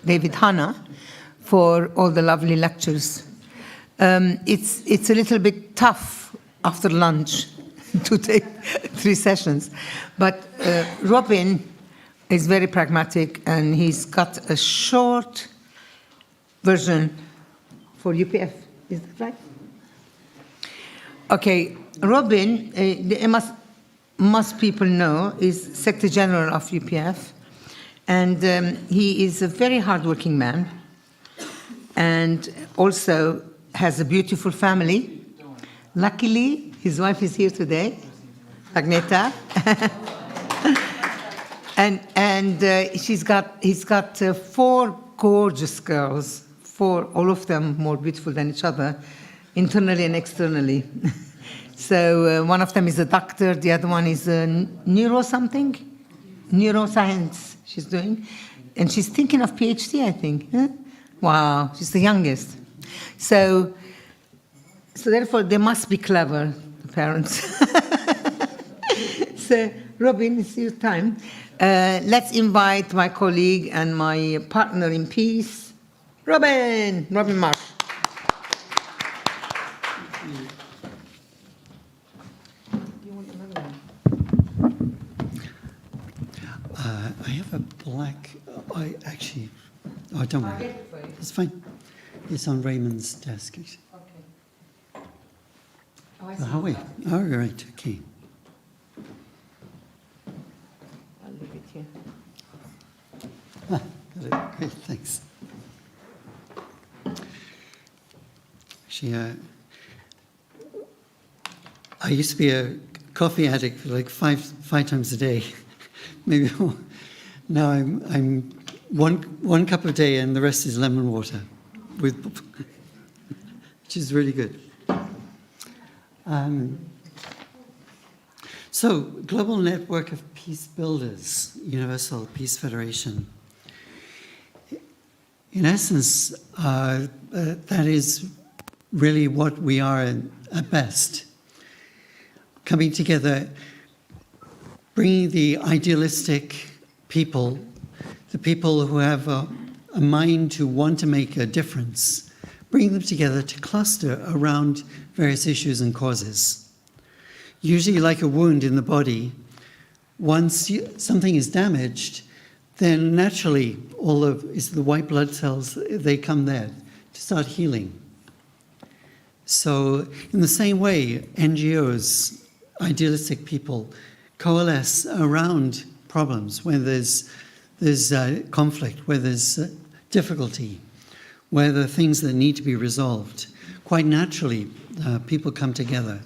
David Hanna, for all the lovely lectures. It's a little bit tough after lunch to take 3 sessions, but Robin is very pragmatic, and he's got a short version for UPF. Is that right? Okay, Robin, most people know, is Secretary General of UPF, and he is a very hardworking man, and also has a beautiful family. Luckily, his wife is here today, Agneta. and he's got 4 gorgeous girls, 4, all of them more beautiful than each other, internally and externally. So one of them is a doctor, the other one is a neuroscience she's doing, and she's thinking of PhD, I think. Huh? Wow, she's the youngest. So therefore, they must be clever, the parents. So, Robin, it's your time. Let's invite my colleague and my partner in peace, Robin Marsh. Do you want another one? I have a black. Don't worry. It's fine. It's on Raymond's desk. Okay. How are we? All right. Okay. I'll leave it here. Got it. Great. Thanks. Actually, I used to be a coffee addict for like five times a day, maybe more. Now I'm one cup a day, and the rest is lemon water, which is really good. So, Global Network of Peace Builders, Universal Peace Federation. In essence, that is really what we are at best. Coming together, bringing the idealistic people, the people who have a mind to want to make a difference, bring them together to cluster around various issues and causes. Usually like a wound in the body, once something is damaged, then naturally all of the white blood cells, they come there to start healing. So in the same way, NGOs, idealistic people, coalesce around problems where there's conflict, where there's difficulty, where there are things that need to be resolved. Quite naturally, people come together.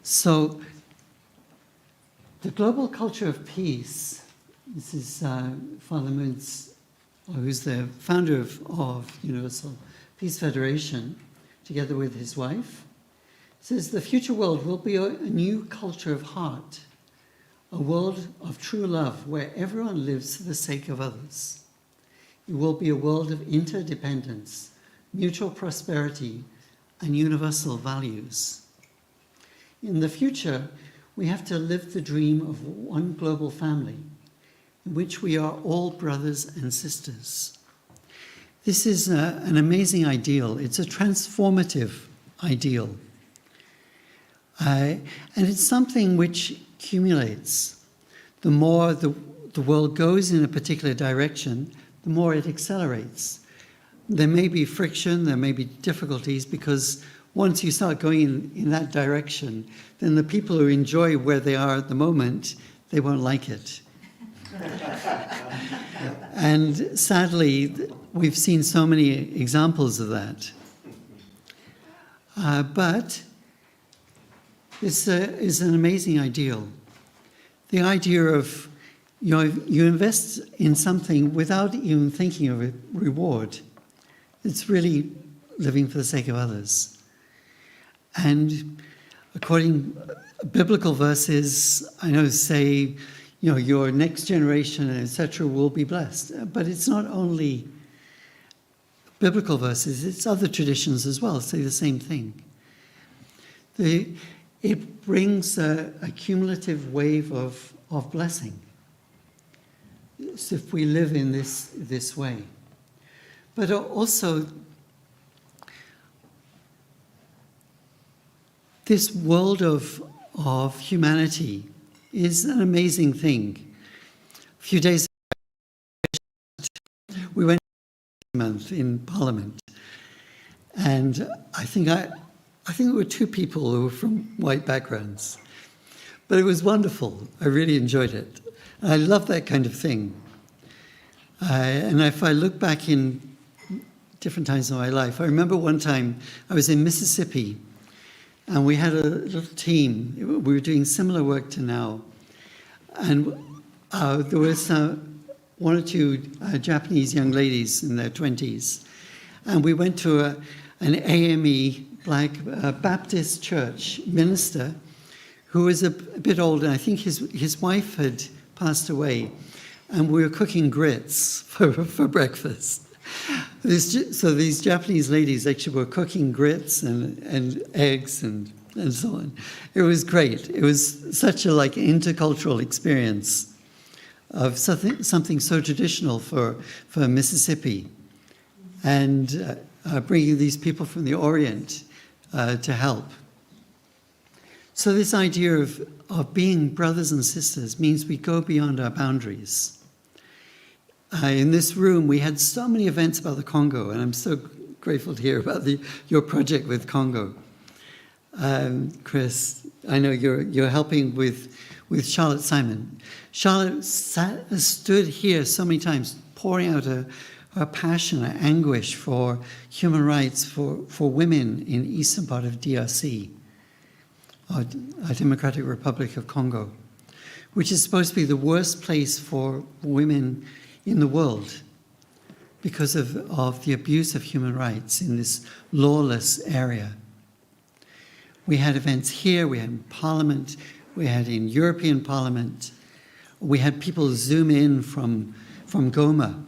So, the global culture of peace, this is Father Muntz, who's the founder of Universal Peace Federation, together with his wife, says the future world will be a new culture of heart, a world of true love where everyone lives for the sake of others. It will be a world of interdependence, mutual prosperity, and universal values. In the future, we have to live the dream of one global family, in which we are all brothers and sisters. This is an amazing ideal. It's a transformative ideal. And it's something which accumulates. The more the world goes in a particular direction, the more it accelerates. There may be friction, there may be difficulties, because once you start going in that direction, then the people who enjoy where they are at the moment, they won't like it. And sadly, we've seen so many examples of that. But this is an amazing ideal. The idea of, you invest in something without even thinking of a reward. It's really living for the sake of others. And according biblical verses, I know say, your next generation, etc., will be blessed. But it's not only biblical verses, it's other traditions as well say the same thing. It brings a cumulative wave of blessing. if we live in this way. But also, this world of humanity is an amazing thing. A few days ago, we went to month in Parliament, and I think there were two people who were from white backgrounds, but it was wonderful. I really enjoyed it. And I love that kind of thing. And if I look back in different times of my life, I remember one time I was in Mississippi, and we had a little team. We were doing similar work to now. And there was one or two Japanese young ladies in their 20s. And we went to an AME, Black Baptist church minister, who was a bit older. I think his wife had passed away. And we were cooking grits for breakfast. So these Japanese ladies actually were cooking grits and eggs and so on. It was great. It was such a intercultural experience of something so traditional for Mississippi, and bringing these people from the Orient to help. So this idea of being brothers and sisters means we go beyond our boundaries. In this room, we had so many events about the Congo, and I'm so grateful to hear about your project with Congo. Chris, I know you're helping with Charlotte Simon. Charlotte stood here so many times, pouring out her passion, her anguish for human rights for women in eastern part of DRC, or Democratic Republic of Congo, which is supposed to be the worst place for women in the world because of the abuse of human rights in this lawless area. We had events here, we had in Parliament, we had in European Parliament, we had people zoom in from Goma.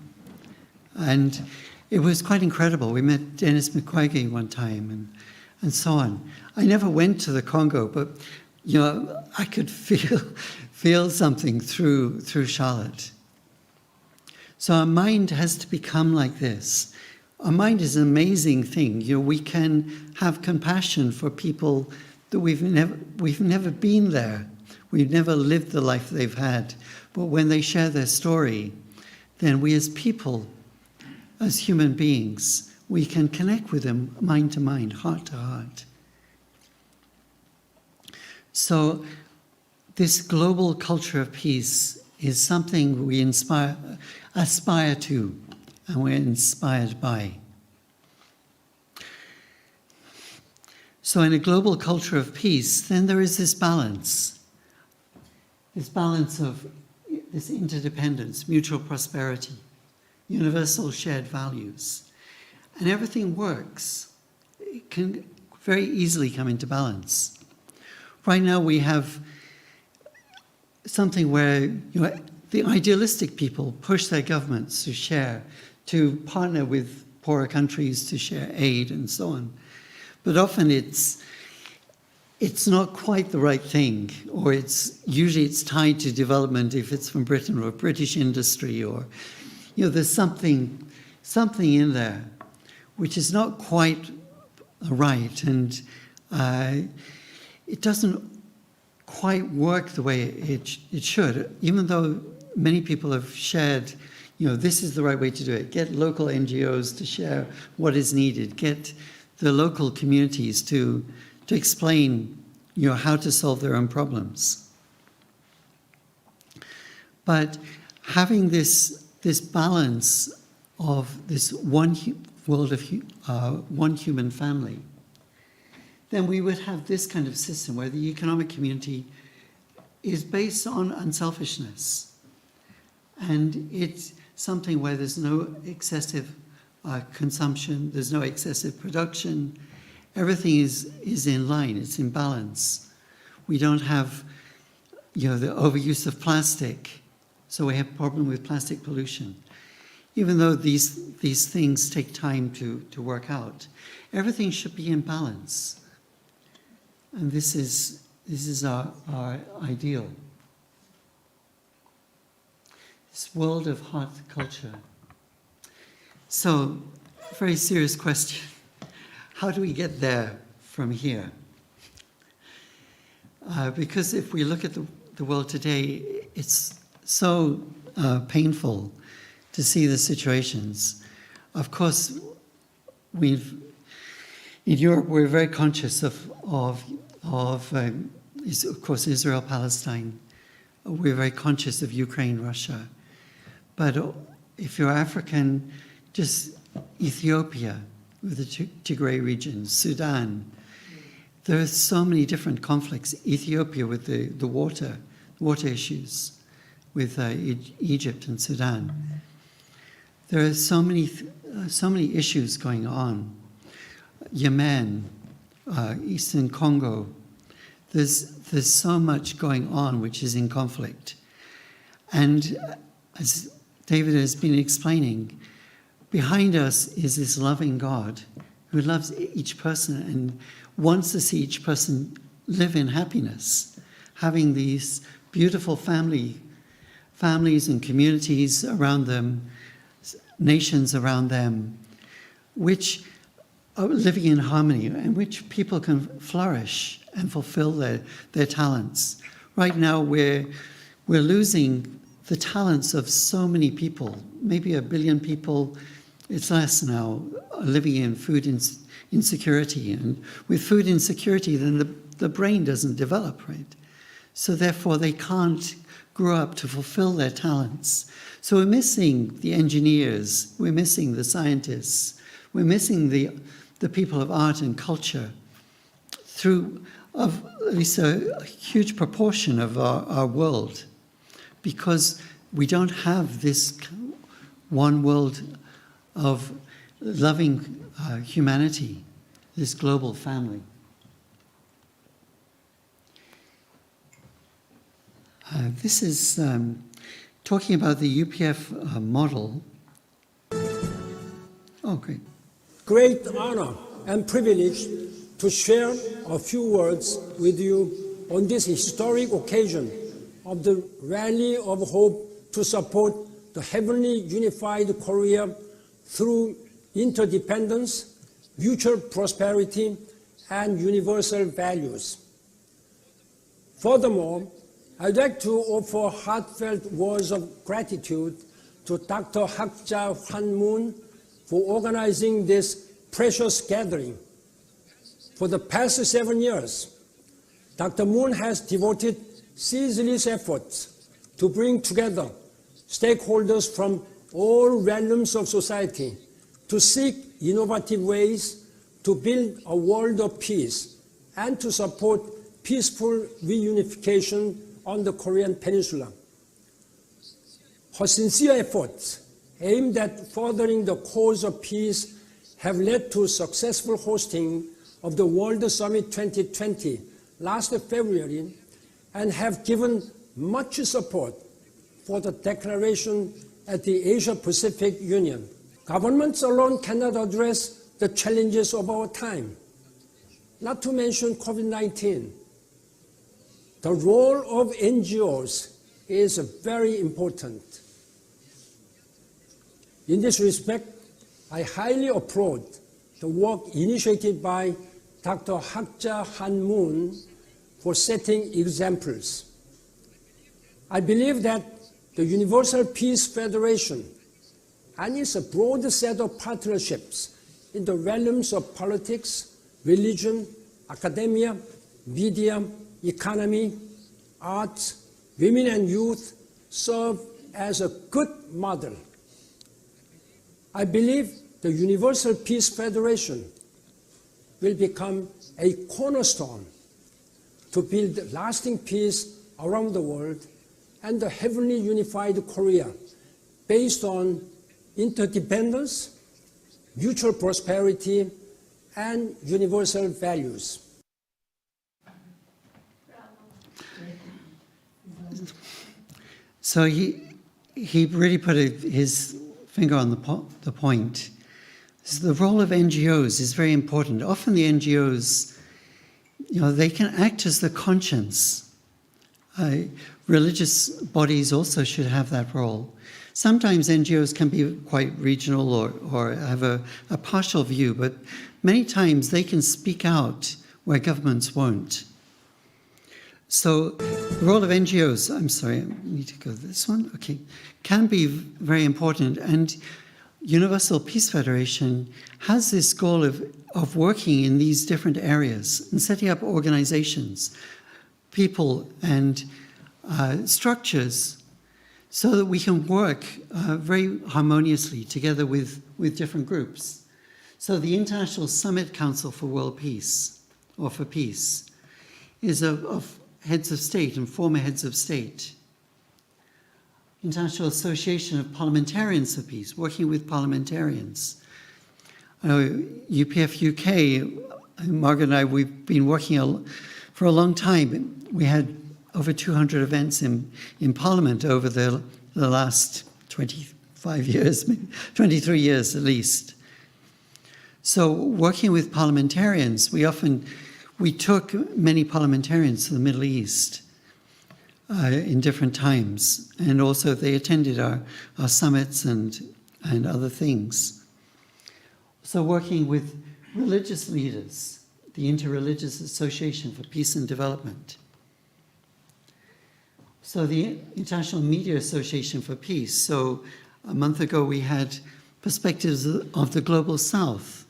And it was quite incredible. We met Denis Mukwege one time and so on. I never went to the Congo, but I could feel something through Charlotte. So our mind has to become like this. Our mind is an amazing thing. We can have compassion for people that we've never been there. We've never lived the life they've had. But when they share their story, then we as people, as human beings, we can connect with them mind to mind, heart to heart. So this global culture of peace is something we aspire to, and we're inspired by. So in a global culture of peace, then there is this balance of this interdependence, mutual prosperity, universal shared values. And everything works. It can very easily come into balance. Right now we have something where the idealistic people push their governments to partner with poorer countries to share aid and so on. But often it's not quite the right thing, or usually it's tied to development if it's from Britain or British industry, or there's something in there which is not quite right, and it doesn't quite work the way it should, even though many people have shared, this is the right way to do it. Get local NGOs to share what is needed. Get the local communities to explain, how to solve their own problems. But having this balance of this one world of one human family, then we would have this kind of system where the economic community is based on unselfishness. And it's something where there's no excessive consumption, there's no excessive production. Everything is in line, it's in balance. We don't have the overuse of plastic, so we have a problem with plastic pollution. Even though these things take time to work out, everything should be in balance. And this is our ideal. this world of heart culture. So, very serious question. How do we get there from here? Because if we look at the world today, it's so painful to see the situations. Of course, in Europe, we're very conscious of course, Israel, Palestine. We're very conscious of Ukraine, Russia. But if you're African, just Ethiopia, with the Tigray region, Sudan. There are so many different conflicts. Ethiopia with the water issues with Egypt and Sudan. There are so many issues going on. Yemen, Eastern Congo. There's so much going on which is in conflict. And as David has been explaining, behind us is this loving God who loves each person and wants to see each person live in happiness, having these beautiful families and communities around them, nations around them, which are living in harmony and which people can flourish and fulfill their talents. Right now, we're losing the talents of so many people, maybe 1 billion people. It's less now, living in food insecurity. And with food insecurity, then the brain doesn't develop, right? So therefore, they can't grow up to fulfill their talents. So we're missing the engineers, we're missing the scientists, we're missing the people of art and culture through of at least a huge proportion of our world, because we don't have this one world of loving humanity, this global family. This is talking about the UPF model. Oh, great. Great honor and privilege to share a few words with you on this historic occasion of the Rally of Hope to support the heavenly unified Korea through interdependence, mutual prosperity, and universal values. Furthermore, I'd like to offer heartfelt words of gratitude to Dr. Hakja Han-moon for organizing this precious gathering. For the past 7 years, Dr. Moon has devoted ceaseless efforts to bring together stakeholders from all realms of society to seek innovative ways to build a world of peace and to support peaceful reunification on the Korean Peninsula. Her sincere efforts aimed at furthering the cause of peace have led to successful hosting of the World Summit 2020 last February and have given much support for the declaration at the Asia-Pacific Union. Governments alone cannot address the challenges of our time, not to mention COVID-19. The role of NGOs is very important. In this respect, I highly applaud the work initiated by Dr. Hakja Han-moon for setting examples. I believe that the Universal Peace Federation and its broad set of partnerships in the realms of politics, religion, academia, media, economy, arts, women and youth serve as a good model. I believe the Universal Peace Federation will become a cornerstone to build lasting peace around the world and the heavenly unified Korea based on interdependence, mutual prosperity, and universal values. So he really put his finger on the point. So the role of NGOs is very important. Often the NGOs, they can act as the conscience religious bodies also should have that role. Sometimes NGOs can be quite regional or have a partial view, but many times they can speak out where governments won't. So the role of NGOs, I'm sorry, I need to go to this one, okay, can be very important. And Universal Peace Federation has this goal of working in these different areas and setting up organizations, people and structures so that we can work very harmoniously together with different groups. So the International Summit Council for World Peace, or for Peace, is of heads of state and former heads of state. International Association of Parliamentarians for Peace, working with parliamentarians. UPF UK, Margaret and I, we've been working for a long time. We had over 200 events in Parliament over the last 25 years, maybe 23 years at least. So working with parliamentarians, we took many parliamentarians to the Middle East in different times, and also they attended our summits and other things. So working with religious leaders, the Interreligious Association for Peace and Development. So the International Media Association for Peace. So a month ago we had perspectives of the Global South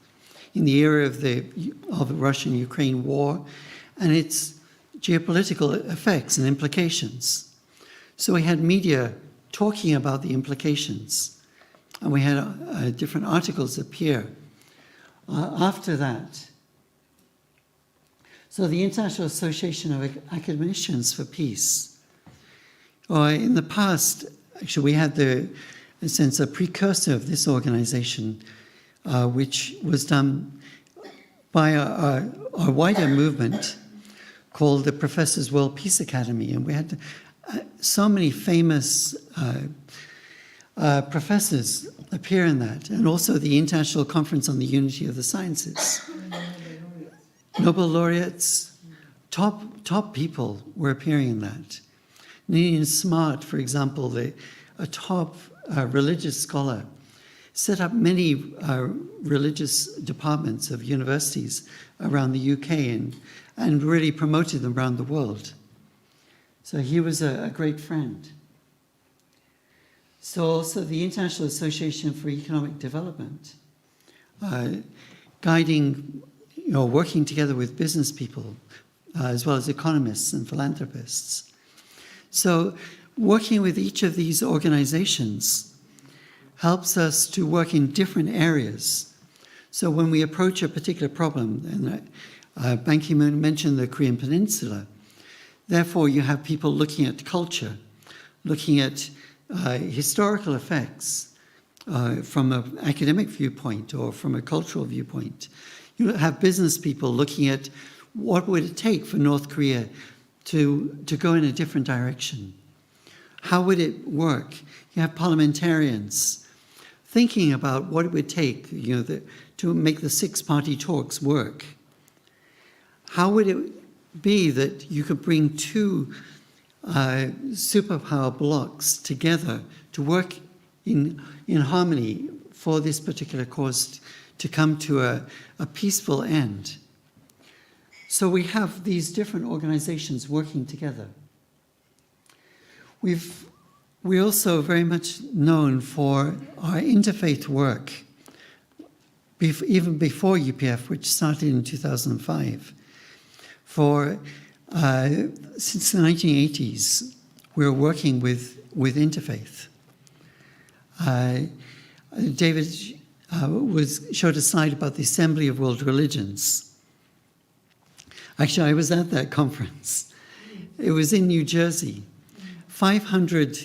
in the era of the Russian-Ukraine war and its geopolitical effects and implications. So we had media talking about the implications, and we had different articles appear. After that, so the International Association of Academicians for Peace. In the past, actually, we had in a sense, a precursor of this organization, which was done by a wider movement called the Professors World Peace Academy. And we had so many famous professors appear in that, and also the International Conference on the Unity of the Sciences. Nobel laureates, top people were appearing in that. Ninian Smart, for example, a top religious scholar, set up many religious departments of universities around the UK and really promoted them around the world. So he was a great friend. So also the International Association for Economic Development, guiding, working together with business people, as well as economists and philanthropists. So working with each of these organizations helps us to work in different areas. So when we approach a particular problem, and Ban Ki-moon mentioned the Korean Peninsula, therefore you have people looking at culture, looking at historical effects from an academic viewpoint or from a cultural viewpoint. You have business people looking at what would it take for North Korea to go in a different direction. How would it work? You have parliamentarians thinking about what it would take, to make the six-party talks work. How would it be that you could bring two superpower blocks together to work in harmony for this particular cause to come to a peaceful end? So we have these different organizations working together. We're also very much known for our interfaith work, even before UPF, which started in 2005. Since the 1980s, we're working with interfaith. David showed a slide about the Assembly of World Religions. Actually, I was at that conference. It was in New Jersey. 500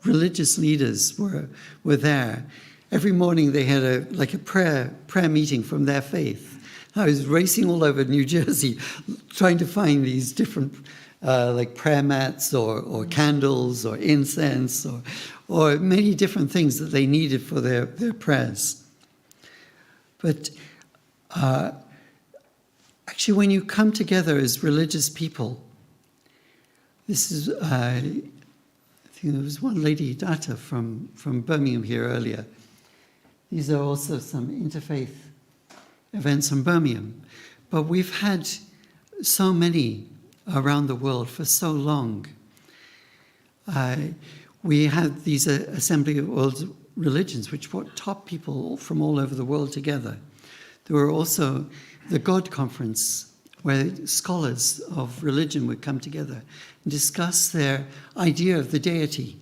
religious leaders were there. Every morning they had a prayer meeting from their faith. I was racing all over New Jersey trying to find these different prayer mats or candles or incense or many different things that they needed for their prayers. But actually, when you come together as religious people, This is, I think there was one lady, Data, from Birmingham here earlier. These are also some interfaith events from Birmingham. But we've had so many around the world for so long. We had these Assembly of World Religions, which brought top people from all over the world together. There were also the God Conference, where scholars of religion would come together and discuss their idea of the deity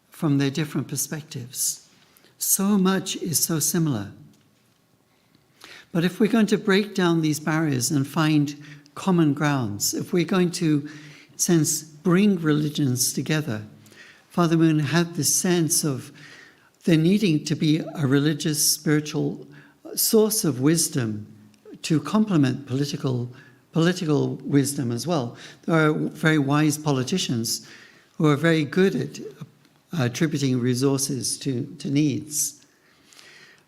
from their different perspectives. So much is so similar. But if we're going to break down these barriers and find common grounds, if we're going to, in a sense, bring religions together, Father Moon had this sense of there needing to be a religious, spiritual source of wisdom to complement political wisdom as well. There are very wise politicians who are very good at attributing resources to needs.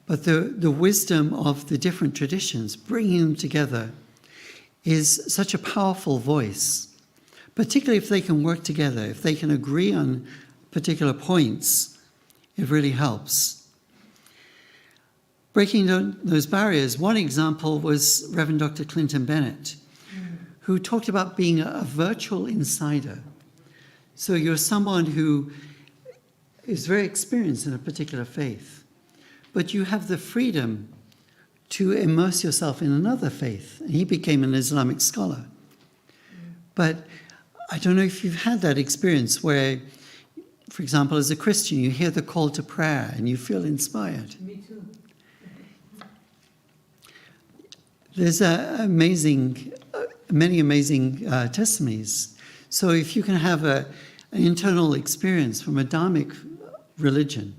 But the wisdom of the different traditions, bringing them together, is such a powerful voice, particularly if they can work together, if they can agree on particular points, it really helps. Breaking down those barriers, one example was Reverend Dr. Clinton Bennett, who talked about being a virtual insider. So you're someone who is very experienced in a particular faith, but you have the freedom to immerse yourself in another faith. And he became an Islamic scholar. But I don't know if you've had that experience where, for example, as a Christian, you hear the call to prayer and you feel inspired. Me too. There's many amazing testimonies. So if you can have an internal experience from a Dharmic religion,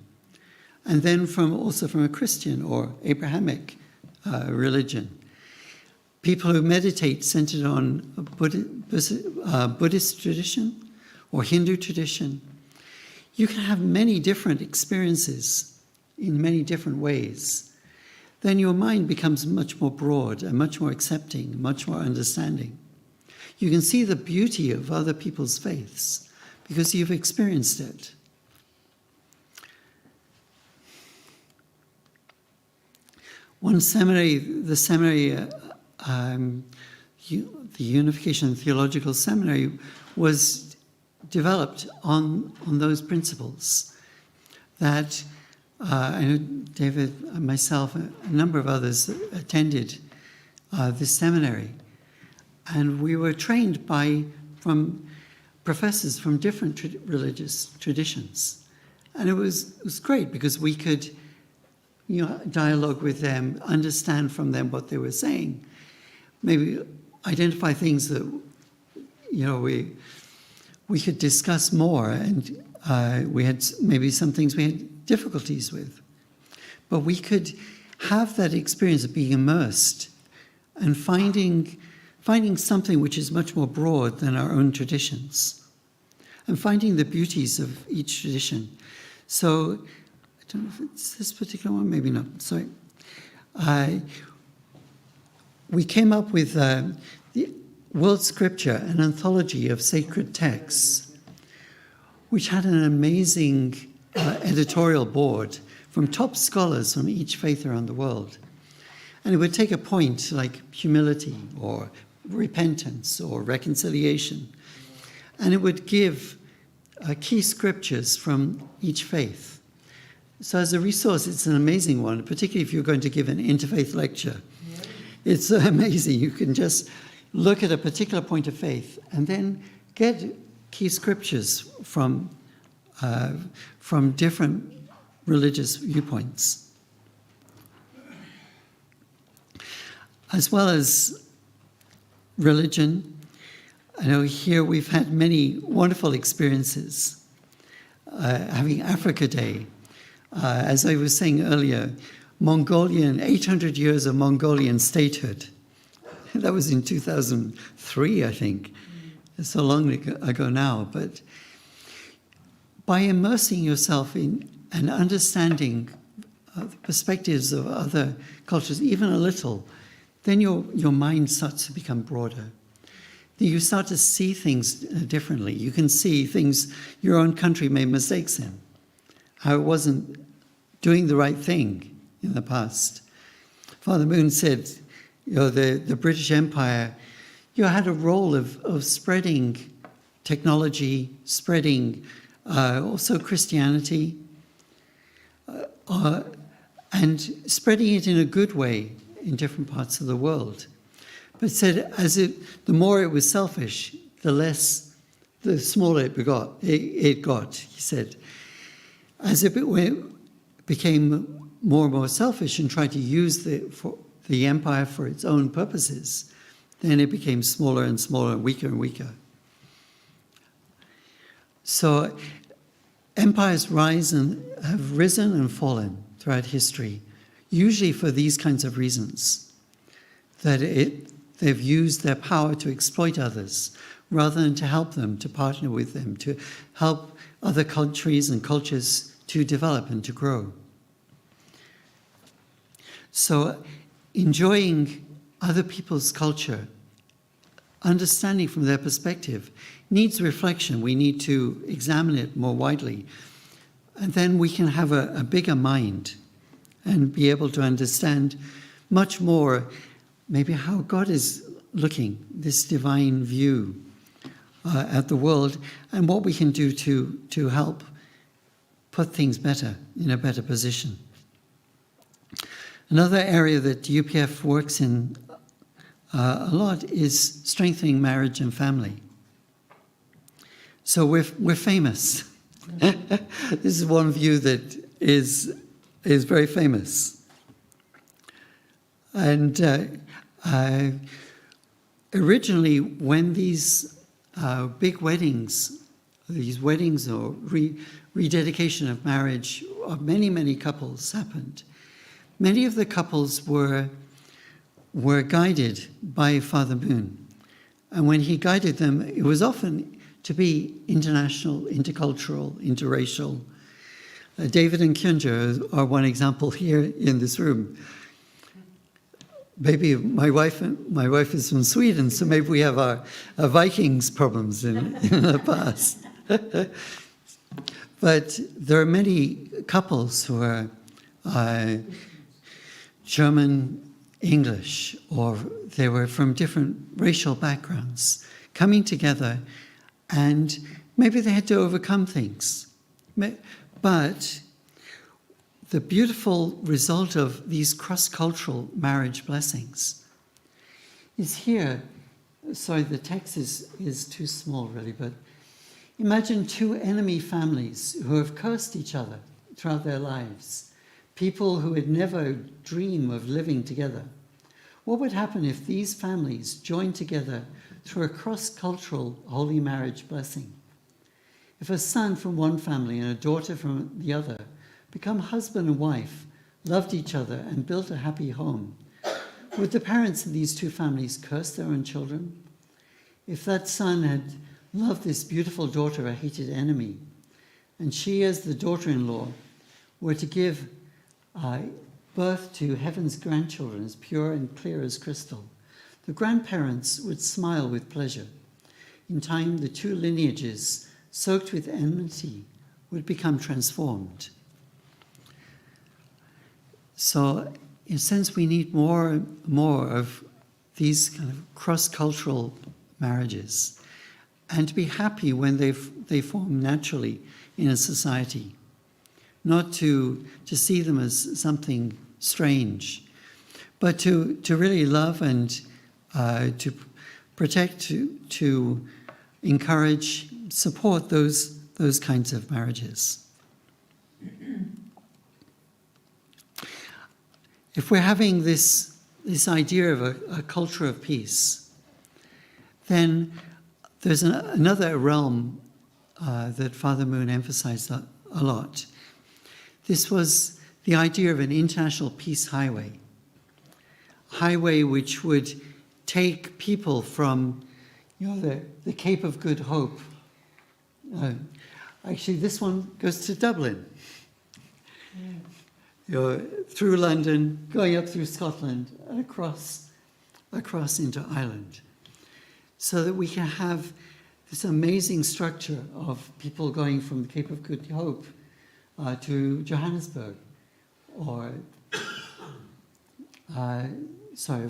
and then also from a Christian or Abrahamic religion, people who meditate centered on a Buddhist tradition or Hindu tradition, you can have many different experiences in many different ways. Then your mind becomes much more broad and much more accepting, much more understanding. You can see the beauty of other people's faiths because you've experienced it. One seminary, the Unification Theological Seminary, was developed on those principles. That I know David, myself, a number of others attended this seminary, and we were trained from professors from different religious traditions, and it was great because we could dialogue with them, understand from them what they were saying, maybe identify things that we could discuss more, and we had maybe some things we had difficulties with. But we could have that experience of being immersed and finding something which is much more broad than our own traditions, and finding the beauties of each tradition. So I don't know if it's this particular one, maybe not, sorry. We came up with the World Scripture, an anthology of sacred texts, which had an amazing editorial board from top scholars from each faith around the world. And it would take a point like humility or repentance or reconciliation, and it would give key scriptures from each faith. So as a resource, it's an amazing one, particularly if you're going to give an interfaith lecture. Yeah. It's amazing. You can just look at a particular point of faith and then get key scriptures from different religious viewpoints. As well as religion, I know here we've had many wonderful experiences. Having Africa Day, as I was saying earlier, 800 years of Mongolian statehood. That was in 2003, I think. It's so long ago now. But by immersing yourself in and understanding the perspectives of other cultures, even a little, then your mind starts to become broader. you start to see things differently. You can see things your own country made mistakes in, how it wasn't doing the right thing in the past. Father Moon said, the British Empire, had a role of spreading technology, spreading also Christianity, and spreading it in a good way in different parts of the world. But said the more it was selfish, the smaller it got. He said, as it became more and more selfish and tried to use the empire for its own purposes, then it became smaller and smaller, weaker and weaker. So empires have risen and fallen throughout history, usually for these kinds of reasons, that they've used their power to exploit others rather than to help them, to partner with them, to help other countries and cultures to develop and to grow. So enjoying other people's culture, understanding from their perspective, needs reflection. We need to examine it more widely. And then we can have a bigger mind and be able to understand much more maybe how God is looking, this divine view at the world, and what we can do to help put things in a better position. Another area that UPF works in a lot is strengthening marriage and family. So we're famous. This is one view that is very famous. And originally, when these big weddings, or rededication of marriage of many couples happened, many of the couples were guided by Father Moon. And when he guided them, it was often to be international, intercultural, interracial. David and Kyunja are one example here in this room. Maybe my wife is from Sweden, so maybe we have our Vikings problems in the past. But there are many couples who are German, English, or they were from different racial backgrounds, coming together, and maybe they had to overcome things. But the beautiful result of these cross-cultural marriage blessings is here. Sorry, the text is too small, really, but imagine two enemy families who have cursed each other throughout their lives, people who would never dream of living together. What would happen if these families joined together through a cross-cultural holy marriage blessing? If a son from one family and a daughter from the other become husband and wife, loved each other and built a happy home, would the parents of these two families curse their own children? If that son had loved this beautiful daughter, a hated enemy, and she as the daughter-in-law were to give birth to heaven's grandchildren as pure and clear as crystal, the grandparents would smile with pleasure. In time, the two lineages, soaked with enmity, would become transformed. So, in a sense, we need more of these kind of cross-cultural marriages, and to be happy when they form naturally in a society, not to see them as something strange, but to really love and to protect, to encourage, support those kinds of marriages. If we're having this idea of a culture of peace, then there's another realm that Father Moon emphasized a lot. This was the idea of an international peace highway which would take people from the Cape of Good Hope. Actually, this one goes to Dublin. Through London, going up through Scotland, and across into Ireland. so that we can have this amazing structure of people going from the Cape of Good Hope to Johannesburg, or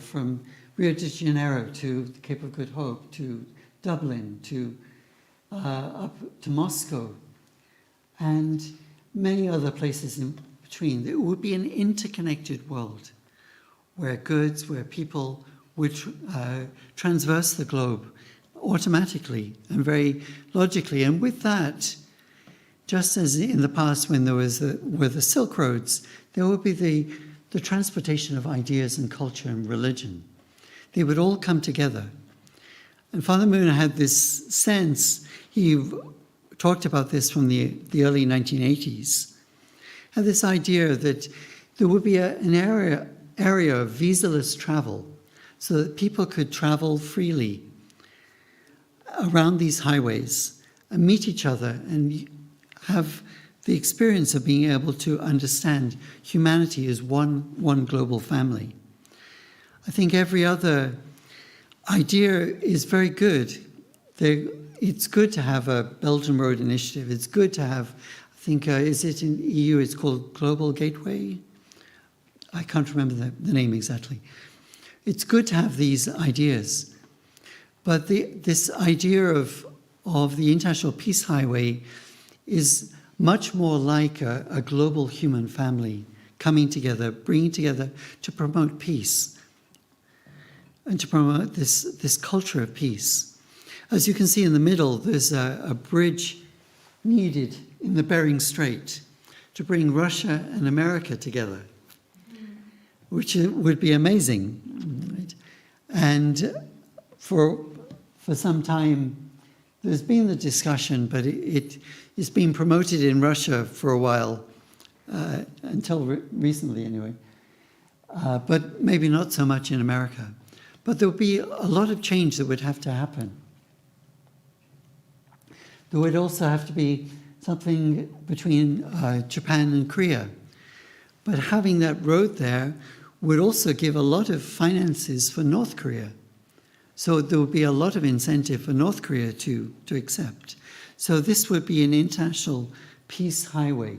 from Rio de Janeiro to the Cape of Good Hope, to Dublin, to up to Moscow, and many other places in between. It would be an interconnected world where goods, where people would transverse the globe automatically and very logically. And with that, just as in the past when there were the Silk Roads, there would be the transportation of ideas and culture and religion. They would all come together. And Father Moon had this sense, he talked about this from the early 1980s, had this idea that there would be an area of visa-less travel so that people could travel freely around these highways and meet each other and have the experience of being able to understand humanity as one global family. I think every other idea is very good. It's good to have a Belt and Road Initiative. It's good to have, I think, is it in EU, it's called Global Gateway? I can't remember the name exactly. It's good to have these ideas. But this idea of the International Peace Highway is much more like a global human family coming together, bringing together to promote peace and to promote this culture of peace. As you can see in the middle, there's a bridge needed in the Bering Strait to bring Russia and America together, which would be amazing. Right? And for some time, there's been the discussion, but it's been promoted in Russia for a while, until recently anyway, but maybe not so much in America. But there would be a lot of change that would have to happen. There would also have to be something between Japan and Korea. But having that road there would also give a lot of finances for North Korea. So there would be a lot of incentive for North Korea to accept. So this would be an international peace highway,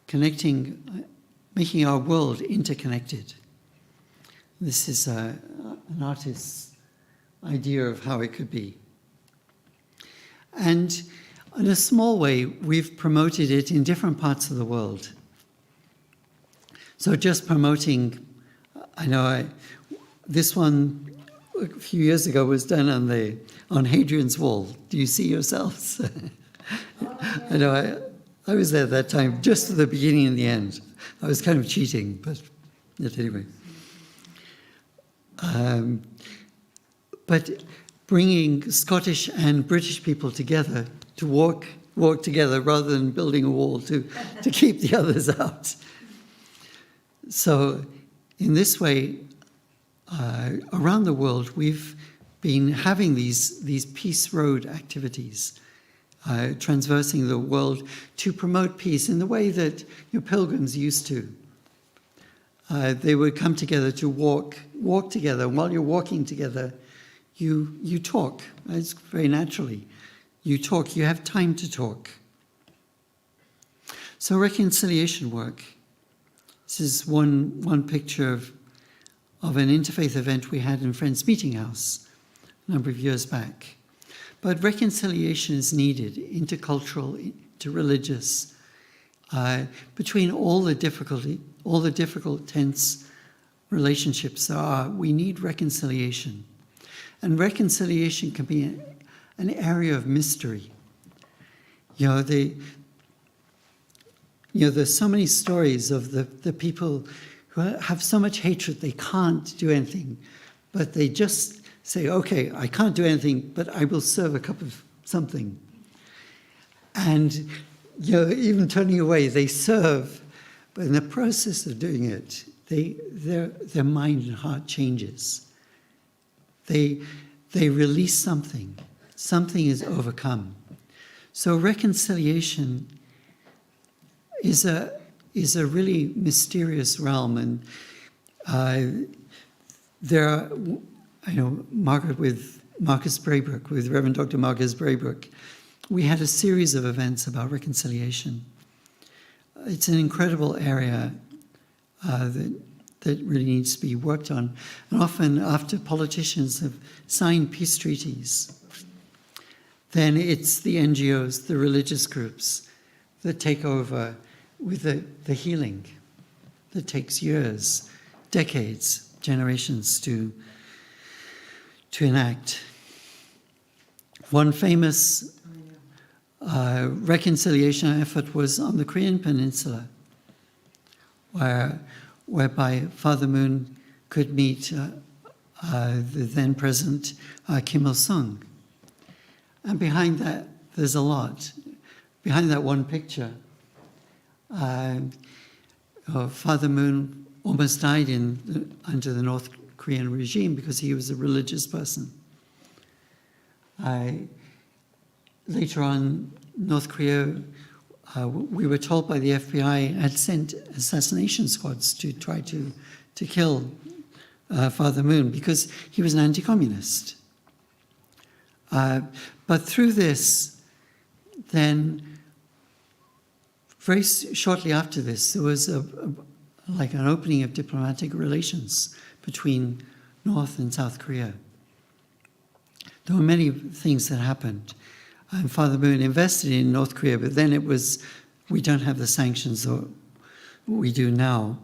connecting, making our world interconnected. This is an artist's idea of how it could be. And in a small way, we've promoted it in different parts of the world. So just promoting, this one a few years ago was done on Hadrian's Wall. Do you see yourselves? I was there at that time, just at the beginning and the end. I was kind of cheating, but anyway. But bringing Scottish and British people together to walk together rather than building a wall to keep the others out. So in this way, around the world, we've been having these peace road activities, transversing the world to promote peace in the way that your pilgrims used to. They would come together to walk together. While you're walking together, you talk. It's very naturally. You talk. You have time to talk. So reconciliation work. This is one picture of an interfaith event we had in Friends Meeting House a number of years back. But reconciliation is needed, intercultural, interreligious, between all the difficult, tense relationships there are. We need reconciliation. And reconciliation can be an area of mystery. There's so many stories of the people who have so much hatred they can't do anything, but they just say, okay, I can't do anything, but I will serve a cup of something. And even turning away, they serve, but in the process of doing it, their mind and heart changes. They release something. Something is overcome. So reconciliation is a really mysterious realm, and there are, Margaret with Marcus Braybrook, with Reverend Dr. Marcus Braybrook, we had a series of events about reconciliation. It's an incredible area that really needs to be worked on. And often after politicians have signed peace treaties, then it's the NGOs, the religious groups, that take over with the healing that takes years, decades, generations to enact. One famous reconciliation effort was on the Korean Peninsula, whereby Father Moon could meet the then President Kim Il-sung. And behind that, there's a lot. Behind that one picture, Father Moon almost died under the North Korean regime because he was a religious person. Later on, North Korea, we were told by the FBI, had sent assassination squads to try to kill Father Moon because he was an anti-communist. But through this, then very shortly after this, there was like an opening of diplomatic relations between North and South Korea. There were many things that happened. And Father Moon invested in North Korea, but then it was, we don't have the sanctions that we do now.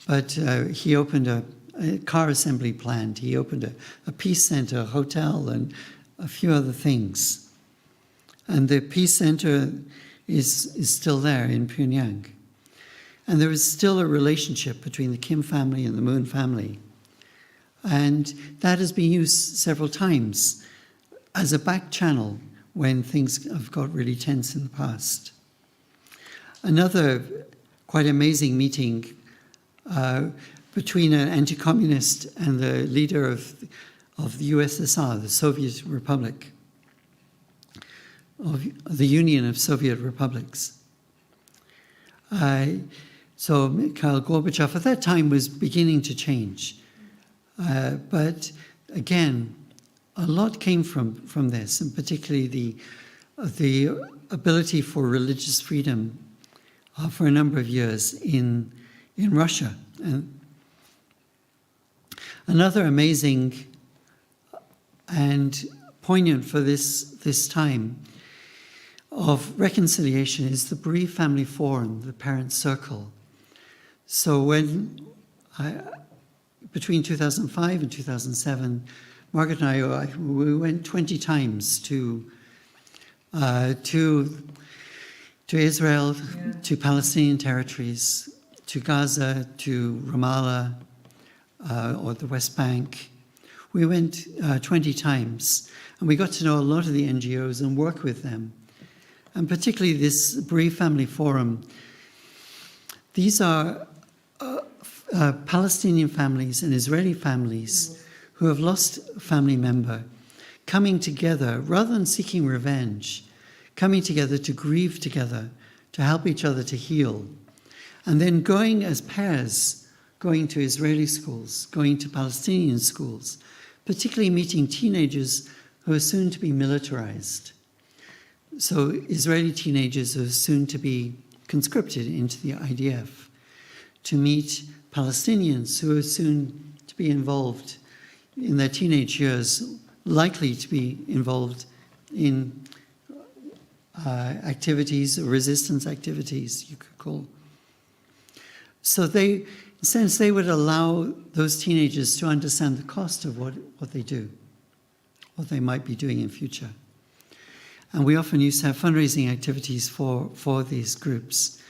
But he opened a car assembly plant, he opened a peace center, a hotel, and a few other things. And the peace center is still there in Pyongyang. And there is still a relationship between the Kim family and the Moon family. And that has been used several times as a back channel when things have got really tense in the past. Another quite amazing meeting between an anti-communist and the leader of the USSR, the Soviet Republic, of the Union of Soviet Republics. So Mikhail Gorbachev at that time was beginning to change. But again, a lot came from this, and particularly the ability for religious freedom for a number of years in Russia. And another amazing and poignant for this time of reconciliation is the bereaved family forum, the parent circle. So when between 2005 and 2007, Margaret and I, we went 20 times to Israel, to Palestinian territories, to Gaza, to Ramallah, or the West Bank. We went 20 times, and we got to know a lot of the NGOs and work with them. And particularly this bereaved family forum. These are Palestinian families and Israeli families who have lost a family member, coming together, rather than seeking revenge, coming together to grieve together, to help each other to heal. And then going as pairs, going to Israeli schools, going to Palestinian schools, particularly meeting teenagers who are soon to be militarized. So Israeli teenagers are soon to be conscripted into the IDF, to meet Palestinians who are soon to be involved in their teenage years, likely to be involved in activities, resistance activities, you could call. So they, in a sense, they would allow those teenagers to understand the cost of what they do, what they might be doing in future. And we often used to have fundraising activities for these groups.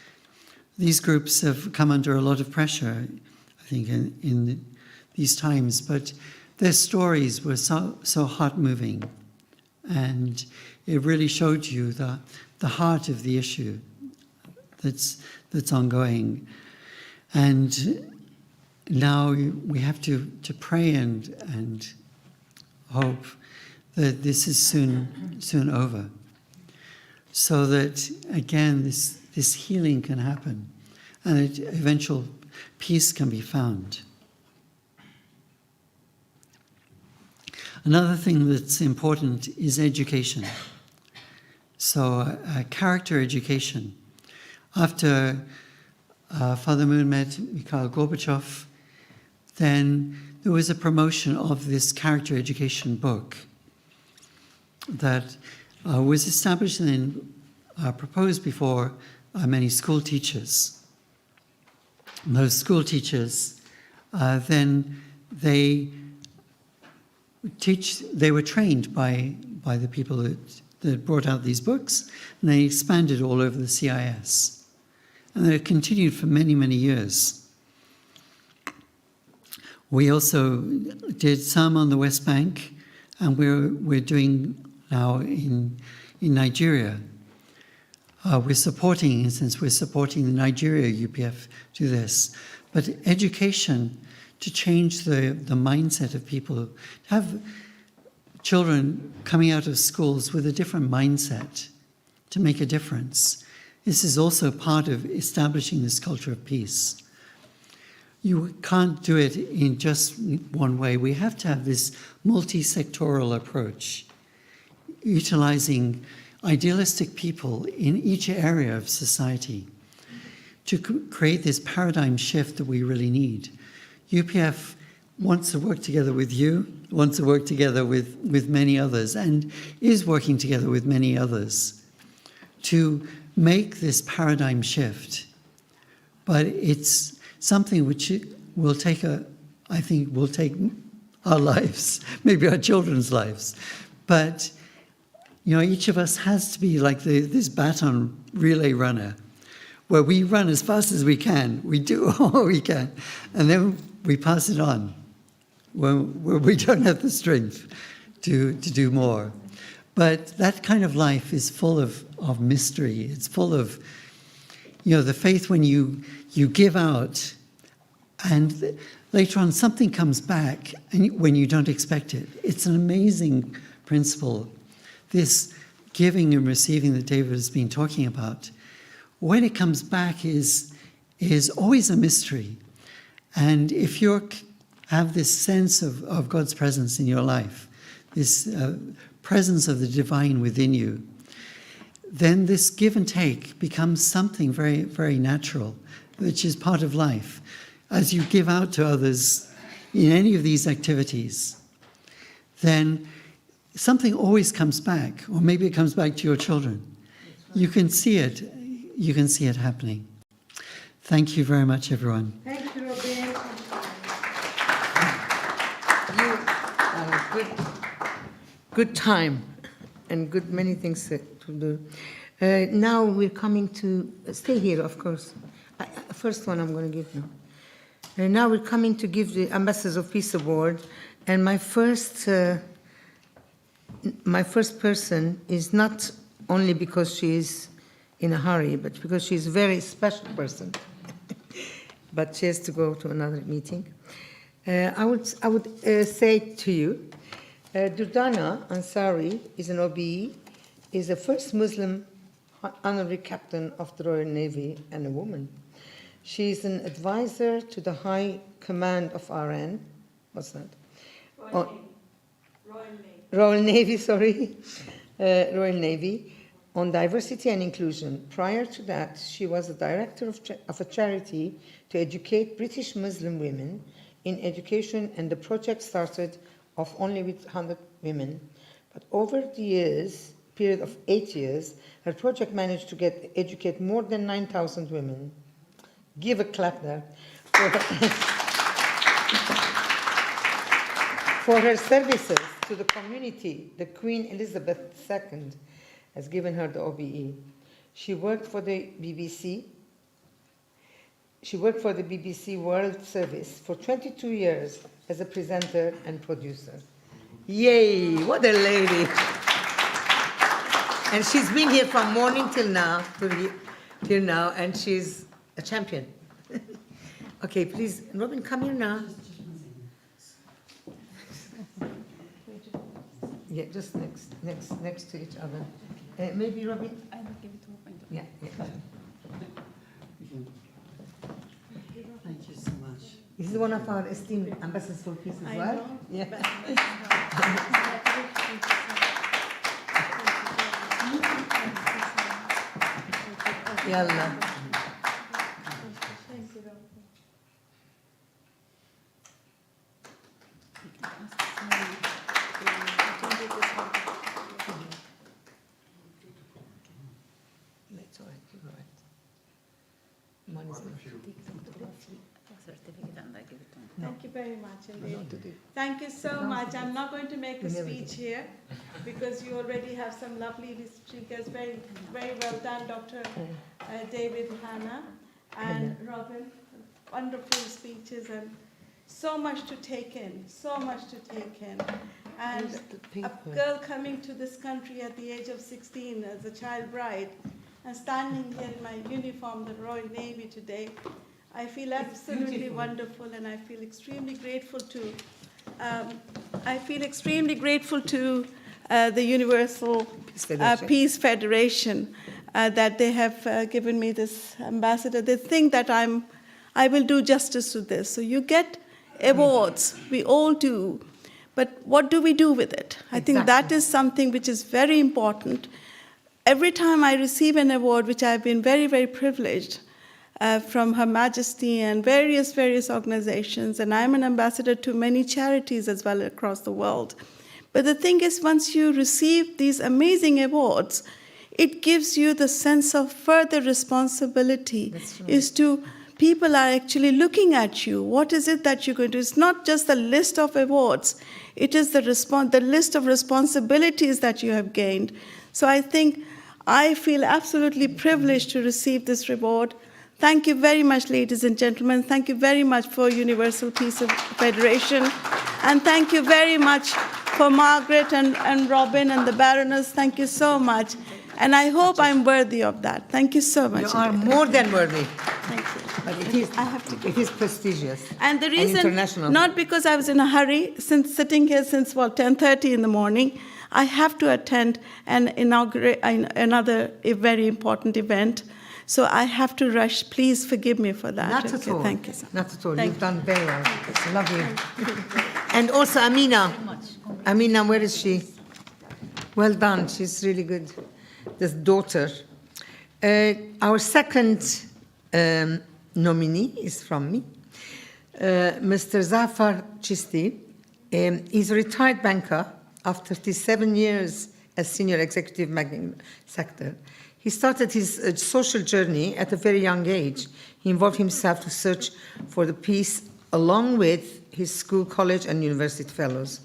These groups have come under a lot of pressure, I think, in these times, but their stories were so heart-moving, and it really showed you the heart of the issue that's ongoing. And now we have to pray and hope that this is soon over, so that again this healing can happen and eventual peace can be found. Another thing that's important is education. So character education. After Father Moon met Mikhail Gorbachev, then there was a promotion of this character education book that was established and then proposed before many school teachers. And those school teachers, then they were trained by the people that brought out these books, and they expanded all over the CIS. And they continued for many, many years. We also did some on the West Bank, and we're doing now in Nigeria. We're supporting the Nigeria UPF do this. But education to change the mindset of people, to have children coming out of schools with a different mindset to make a difference. This is also part of establishing this culture of peace. You can't do it in just one way. We have to have this multi-sectoral approach, utilizing idealistic people in each area of society to create this paradigm shift that we really need. UPF wants to work together with you, wants to work together with many others, and is working together with many others to make this paradigm shift. But it's something which will take will take our lives, maybe our children's lives. But each of us has to be like this baton relay runner, where we run as fast as we can, we do all we can, and then we pass it on when we don't have the strength to do more. But that kind of life is full of mystery. It's full of, the faith when you give out, and later on something comes back and when you don't expect it. It's an amazing principle. This giving and receiving that David has been talking about, when it comes back is always a mystery. And if you have this sense of God's presence in your life, this presence of the divine within you, then this give and take becomes something very, very natural, which is part of life. As you give out to others in any of these activities, then something always comes back, or maybe it comes back to your children. You can see it. You can see it happening. Thank you very much, everyone. Thank you, Robin. Good time and good many things to do. Now we're coming to stay here, of course. First one I'm going to give you. Now we're coming to give the Ambassadors of Peace Award, and my first person is not only because she is in a hurry, but because she's a very special person. But she has to go to another meeting. I would say to you, Durdana Ansari is an OBE, is the first Muslim honorary captain of the Royal Navy and a woman. She is an advisor to the High Command of RN. What's that? Royal Navy, sorry. Royal Navy on diversity and inclusion. Prior to that, she was the director of a charity to educate British Muslim women in education, and the project started off only with 100 women. But over the years, period of 8 years, her project managed to educate more than 9,000 women. Give a clap there. For her services to the community, the Queen Elizabeth II has given her the OBE. She worked for the BBC. She worked for the BBC World Service for 22 years as a presenter and producer. Yay, what a lady. And she's been here from morning till now, and she's a champion. Okay, please, Robin, come here now. Yeah, just next to each other. Maybe Robin. I will give it to Robin. Yeah. Thank you so much. This is one of our esteemed ambassadors for peace as well. know. Yeah. Yalla. That's all right, you're right. Mine is not. Thank you very much indeed. Thank you so much. I'm not going to make a speech here because you already have some lovely speakers. Very, very well done, Dr. David, Hannah, and Robin. Wonderful speeches and so much to take in, so much to take in. And a girl coming to this country at the age of 16 as a child bride and standing here in my uniform, the Royal Navy today, I feel absolutely wonderful, and I feel extremely grateful to. The Universal Peace Federation that they have given me this ambassador. They think that I will do justice to this. So you get awards, we all do, but what do we do with it? I think that is something which is very important. Every time I receive an award, which I've been very, very privileged from Her Majesty and various organizations, and I'm an ambassador to many charities as well across the world. But the thing is, once you receive these amazing awards, it gives you the sense of further responsibility. Is to people are actually looking at you. What is it that you're going to do? It's not just the list of awards. It is the list of responsibilities that you have gained. So I think I feel absolutely privileged to receive this reward. Thank you very much, ladies and gentlemen. Thank you very much for Universal Peace Federation. And thank you very much for Margaret and Robin and the Baroness. Thank you so much. And I hope I'm worthy of that. Thank you so much. You are more than worthy. Thank you. But it is prestigious. And the reason, international. not because I was in a hurry, since sitting here since 10:30 in the morning, I have to attend and inaugurate another very important event. So I have to rush. Please forgive me for that. Not at all. Thank you so much. Not at all. Thank You've done very well. It's lovely. And also Amina. Amina, where is she? Well done. She's really good. This daughter. Our second nominee is from me. Mr. Zafar Chisti is a retired banker after 37 years as senior executive banking sector. He started his social journey at a very young age. He involved himself to search for the peace along with his school, college, and university fellows.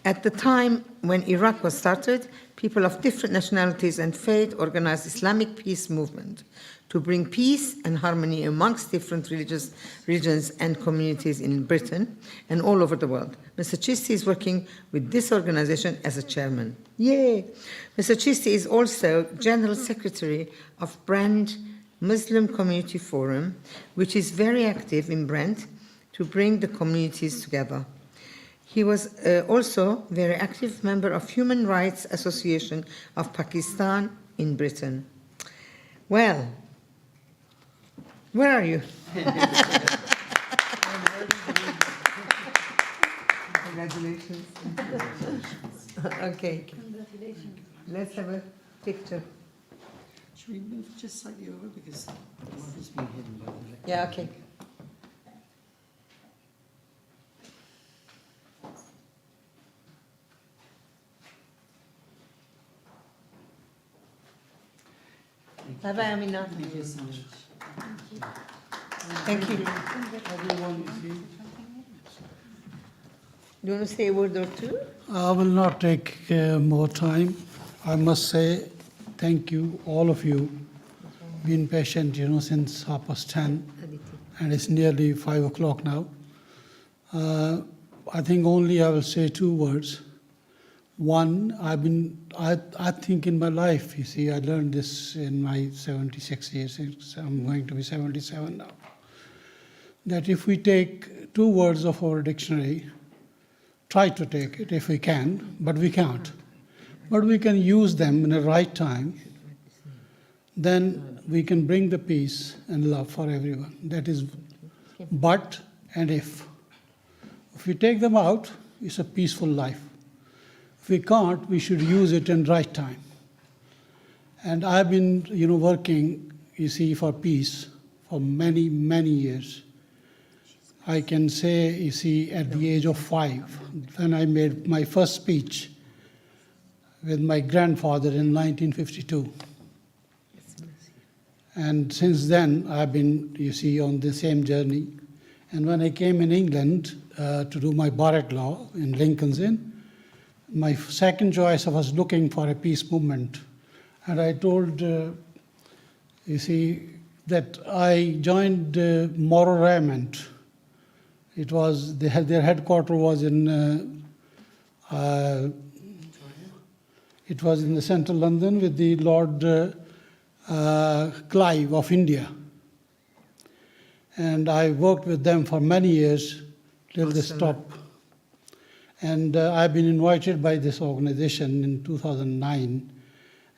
At the time when Iraq was started, people of different nationalities and faith organized Islamic peace movement to bring peace and harmony amongst different religions and communities in Britain and all over the world. Mr. Chisti is working with this organization as a chairman. Yay! Mr. Chisti is also General Secretary of Brand Muslim Community Forum, which is very active in Brand to bring the communities together. He was also a very active member of Human Rights Association of Pakistan in Britain. Well, where are you? Congratulations. Okay. Congratulations. Let's have a picture. Should we move just slightly over because the water's being hidden by the Yeah, okay. Bye-bye, Amina. Thank you so much. Thank you. Everyone, you see. Do you want to say a word or two? I will not take more time. I must say thank you, all of you, been patient, since 10:30, and it's nearly 5 o'clock now. I think only I will say 2 words. One, I think in my life, you see, I learned this in my 76 years, I'm going to be 77 now, that if we take 2 words of our dictionary, try to take it if we can, but we can't. But we can use them in the right time, then we can bring the peace and love for everyone. That is but and if. If we take them out, it's a peaceful life. If we can't, we should use it in right time. And I've been, working, for peace for many, many years. I can say, at the age of 5, when I made my first speech with my grandfather in 1952. And since then, I've been, on the same journey. And when I came in England to do my Bar Law in Lincoln's Inn, my second choice was looking for a peace movement. And I told, that I joined Moral Regiment. It was, their headquarters was in, it was in the central London with the Lord Clive of India. And I worked with them for many years till they stopped. And I've been invited by this organization in 2009,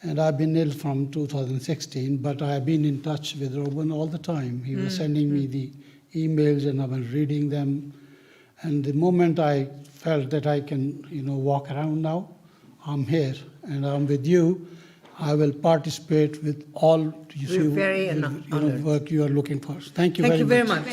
and I've been ill from 2016, but I've been in touch with Robin all the time. He was sending me the emails, and I was reading them. And the moment I felt that I can, walk around now, I'm here, and I'm with you. I will participate with all work you are looking for. Thank you very much.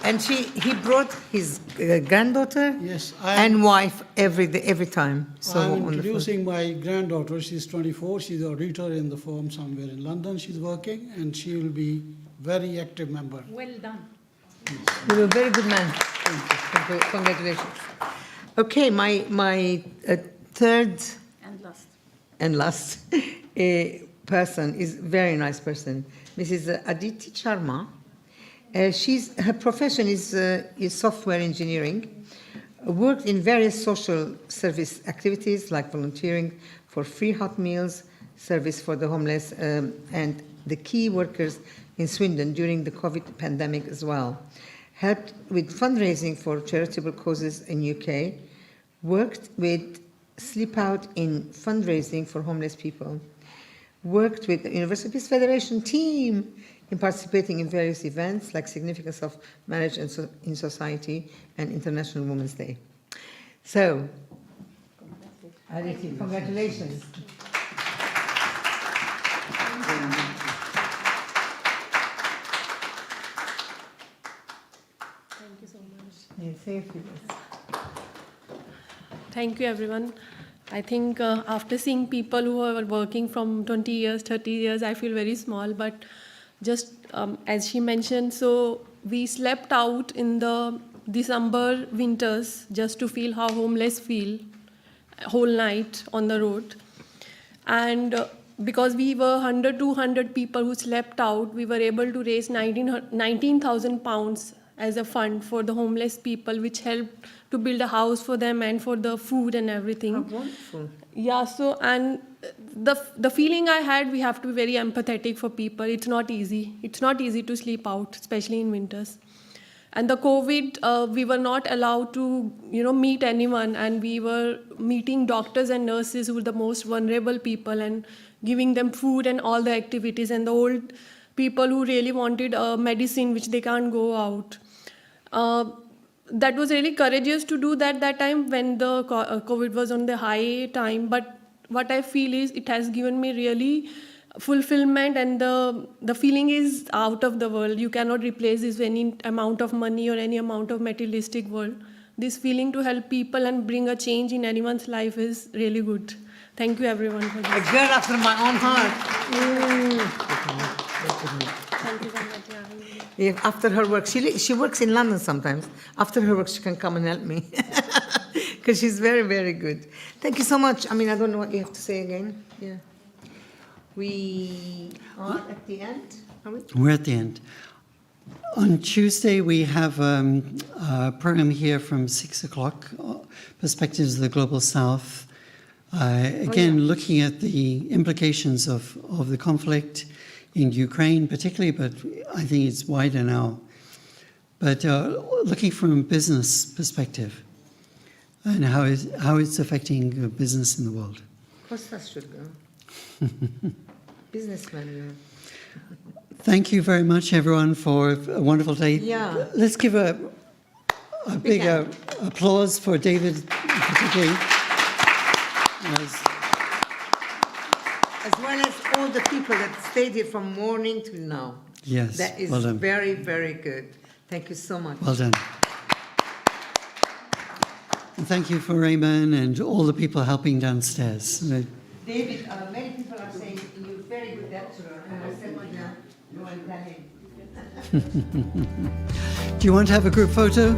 And he brought his granddaughter Yes, and wife every time. So I'm wonderful. introducing my granddaughter. She's 24. She's an auditor in the firm somewhere in London. She's working, and she will be very active member. Well done. You're a very good man. Thank you. Congratulations. Okay, my third and last person is a very nice person, Mrs. Aditi Sharma. Her profession is software engineering. Worked in various social service activities like volunteering for free hot meals, service for the homeless, and the key workers in Swindon during the COVID pandemic as well. Helped with fundraising for charitable causes in UK. Worked with Sleep Out in fundraising for homeless people. Worked with the Universal Peace Federation team in participating in various events like Significance of Marriage in Society and International Women's Day. So, Aditi, congratulations. Thank you so much. Yeah, say a few words. Thank you, everyone. I think after seeing people who are working from 20 years, 30 years, I feel very small. But just as she mentioned, so we slept out in the December winters just to feel how homeless feel, whole night on the road. And because we were 100, 200 people who slept out, we were able to raise 19,000 pounds as a fund for the homeless people, which helped to build a house for them and for the food and everything. How wonderful. Yeah, so, and the feeling I had, we have to be very empathetic for people. It's not easy. It's not easy to sleep out, especially in winters. And the COVID, we were not allowed to, meet anyone, and we were meeting doctors and nurses who were the most vulnerable people and giving them food and all the activities, and the old people who really wanted medicine, which they can't go out. That was really courageous to do that time when the COVID was on the high time. But what I feel is it has given me really fulfillment, and the feeling is out of the world. You cannot replace this with any amount of money or any amount of materialistic world. This feeling to help people and bring a change in anyone's life is really good. Thank you, everyone, for this. A girl after my own heart. Thank you so much. Yeah, after her work, she works in London sometimes. After her work, she can come and help me because she's very, very good. Thank you so much. I mean, I don't know what you have to say again. Yeah, we are at the end. Are we? We're at the end. On Tuesday, we have a program here from 6 o'clock, Perspectives of the Global South. Again, looking at the implications of the conflict in Ukraine particularly, but I think it's wider now. But looking from a business perspective and how it's affecting business in the world. Costa should go. Businessman. Thank you very much, everyone, for a wonderful day. Yeah. Let's give a big applause for David particularly. As well as all the people that stayed here from morning till now. Yes, That is well done. very, very good. Thank you so much. Well done. And thank you for Raymond and all the people helping downstairs. David, many people are saying you're a very good lecturer, and I said to them, no, I'm Italian. Do you want to have a group photo?